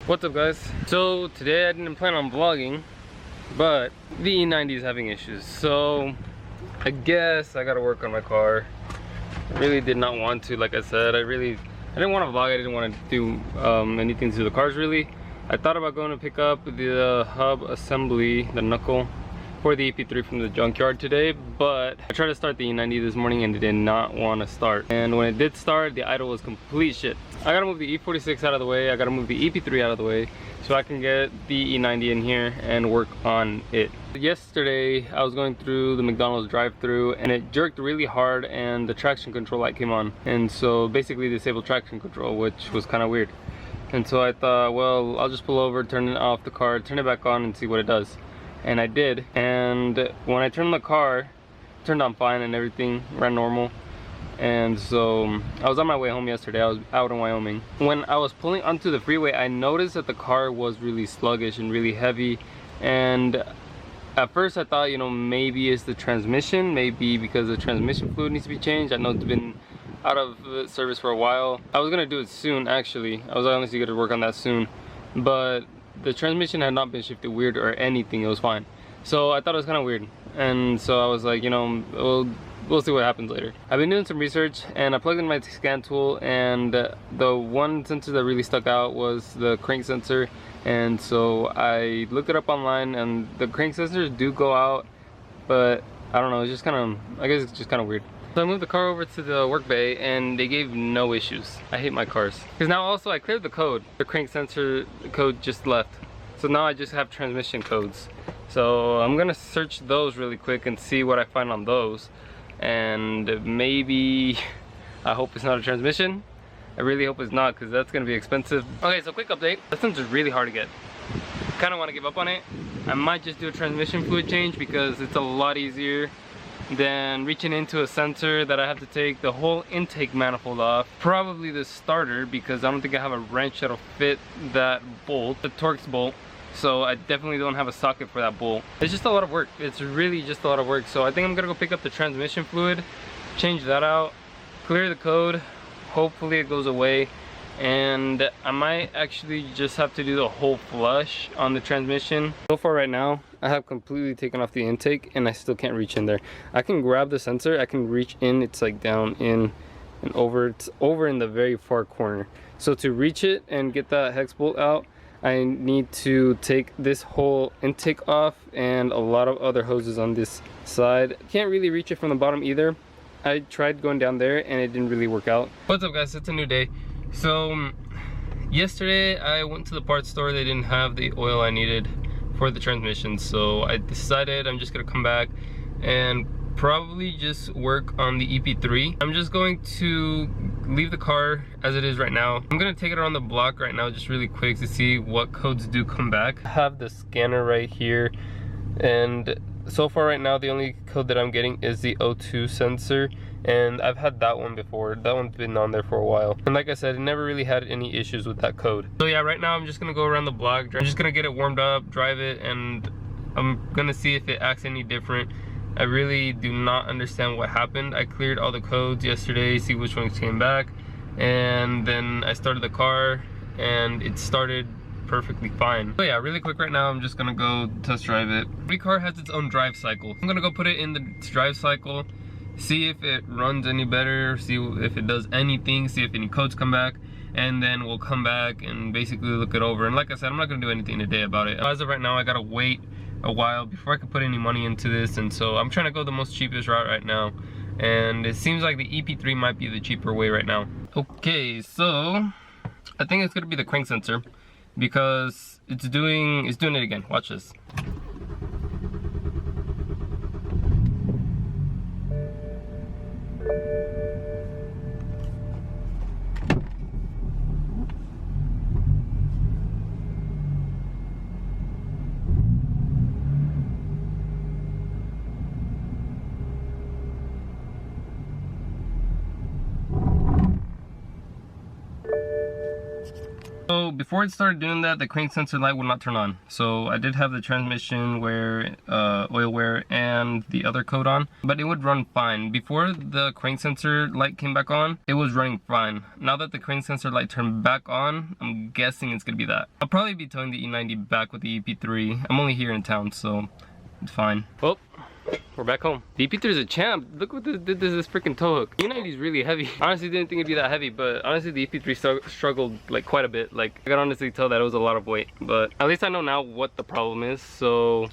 What's up guys? So today I didn't plan on vlogging, but the E90 is having issues. So I guess I gotta work on my car. I really did not want to, like I said, I didn't want to vlog. I didn't want to do anything to the cars really. I thought about going to pick up the hub assembly, the knuckle, for the EP3 from the junkyard today, but I tried to start the E90 this morning and it did not want to start. And when it did start, the idle was complete shit. I gotta move the E46 out of the way, I gotta move the EP3 out of the way so I can get the E90 in here and work on it. Yesterday I was going through the McDonald's drive-thru and it jerked really hard and the traction control light came on, and so basically disabled traction control, which was kind of weird. And so I thought, well, I'll just pull over, turn it off the car, turn it back on and see what it does. And I did, and when I turned the car, it turned on fine and everything ran normal. And so I was on my way home yesterday. I was out in Wyoming. When I was pulling onto the freeway, I noticed that the car was really sluggish and really heavy. And at first I thought, you know, maybe it's the transmission, maybe because the transmission fluid needs to be changed. I know it's been out of service for a while. I was gonna do it soon actually. I was honestly gonna work on that soon, but the transmission had not been shifted weird or anything. It was fine. So I thought it was kind of weird, and so I was like, you know, we'll see what happens later. I've been doing some research and I plugged in my scan tool, and the one sensor that really stuck out was the crank sensor. And so I looked it up online, and the crank sensors do go out, but I don't know, it's just kind of, I guess it's just kind of weird. So I moved the car over to the work bay and they gave no issues. I hate my cars. Because now also I cleared the code. The crank sensor code just left. So now I just have transmission codes. So I'm gonna search those really quick and see what I find on those. And maybe, I hope it's not a transmission. I really hope it's not, because that's gonna be expensive. Okay, so quick update. This one's really hard to get. Kind of want to give up on it. I might just do a transmission fluid change because it's a lot easier than reaching into a sensor that I have to take the whole intake manifold off. Probably the starter, because I don't think I have a wrench that'll fit that bolt, the Torx bolt. So I definitely don't have a socket for that bolt. It's just a lot of work. It's really just a lot of work. So I think I'm gonna go pick up the transmission fluid, change that out, clear the code. Hopefully it goes away. And I might actually just have to do the whole flush on the transmission. So far right now, I have completely taken off the intake and I still can't reach in there. I can grab the sensor, I can reach in, it's like down in and over, it's over in the very far corner. So to reach it and get that hex bolt out, I need to take this whole intake off and a lot of other hoses on this side. Can't really reach it from the bottom either. I tried going down there and it didn't really work out. What's up guys, it's a new day. So yesterday I went to the parts store. They didn't have the oil I needed for the transmission, so I decided I'm just gonna come back and probably just work on the EP3. I'm just going to leave the car as it is right now. I'm gonna take it around the block right now just really quick to see what codes do come back. I have the scanner right here, and so far right now the only code that I'm getting is the O2 sensor, and I've had that one before. That one's been on there for a while, and like I said, it never really had any issues with that code. So yeah, right now I'm just gonna go around the block. I'm just gonna get it warmed up, drive it, and I'm gonna see if it acts any different. I really do not understand what happened. I cleared all the codes yesterday, see which ones came back, and then I started the car and it started perfectly fine. So yeah, really quick right now, I'm just gonna go test drive it. Every car has its own drive cycle. I'm gonna go put it in the drive cycle, see if it runs any better, see if it does anything, see if any codes come back, and then we'll come back and basically look it over. And like I said, I'm not gonna do anything today about it. As of right now, I gotta wait a while before I can put any money into this, and so I'm trying to go the most cheapest route right now, and it seems like the EP3 might be the cheaper way right now. Okay, so I think it's gonna be the crank sensor, because it's doing it again. Watch this. So So before it started doing that, the crank sensor light would not turn on. So I did have the transmission wear, oil wear, and the other coat on, but it would run fine. Before the crank sensor light came back on, it was running fine. Now that the crank sensor light turned back on, I'm guessing it's gonna be that. I'll probably be towing the E90 back with the EP3. I'm only here in town, so it's fine. Well, we're back home. The EP3 is a champ. Look what this freaking tow hook. E90 is really heavy. Honestly, didn't think it'd be that heavy, but honestly, the EP3 struggled like quite a bit. Like, I could honestly tell that it was a lot of weight, but at least I know now what the problem is. So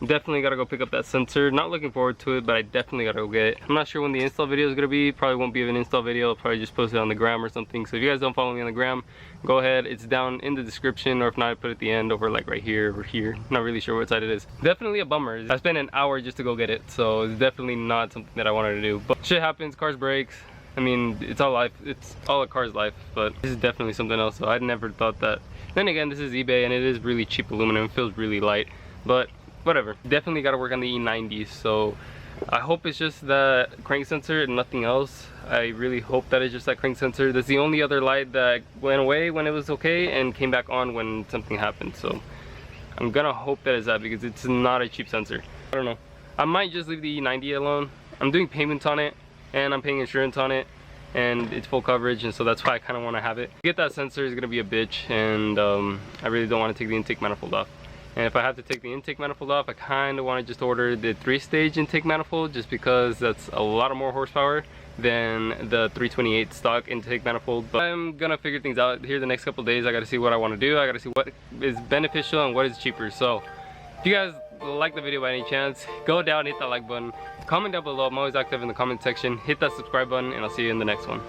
definitely gotta go pick up that sensor. Not looking forward to it, but I definitely gotta go get it. I'm not sure when the install video is gonna be. Probably won't be an install video. I'll probably just post it on the gram or something. So if you guys don't follow me on the gram, go ahead. It's down in the description, or if not, I put it at the end over like right here or here. Not really sure what side it is. Definitely a bummer. I spent an hour just to go get it, so it's definitely not something that I wanted to do. But shit happens, cars breaks. I mean, it's all life. It's all a car's life, but this is definitely something else. So I'd never thought that. Then again, this is eBay and it is really cheap aluminum. It feels really light, but whatever. Definitely got to work on the E90, so I hope it's just that crank sensor and nothing else. I really hope that it's just that crank sensor. That's the only other light that went away when it was okay and came back on when something happened. So I'm gonna hope that is that, because it's not a cheap sensor. I don't know. I might just leave the E90 alone. I'm doing payments on it and I'm paying insurance on it, and it's full coverage, and so that's why I kind of want to have it. To get that sensor is gonna be a bitch, and I really don't want to take the intake manifold off. And if I have to take the intake manifold off, I kind of want to just order the 3-stage intake manifold, just because that's a lot of more horsepower than the 328 stock intake manifold. But I'm gonna figure things out here the next couple days. I gotta see what I want to do. I gotta see what is beneficial and what is cheaper. So if you guys like the video by any chance, go down, hit that like button, comment down below. I'm always active in the comment section. Hit that subscribe button, and I'll see you in the next one.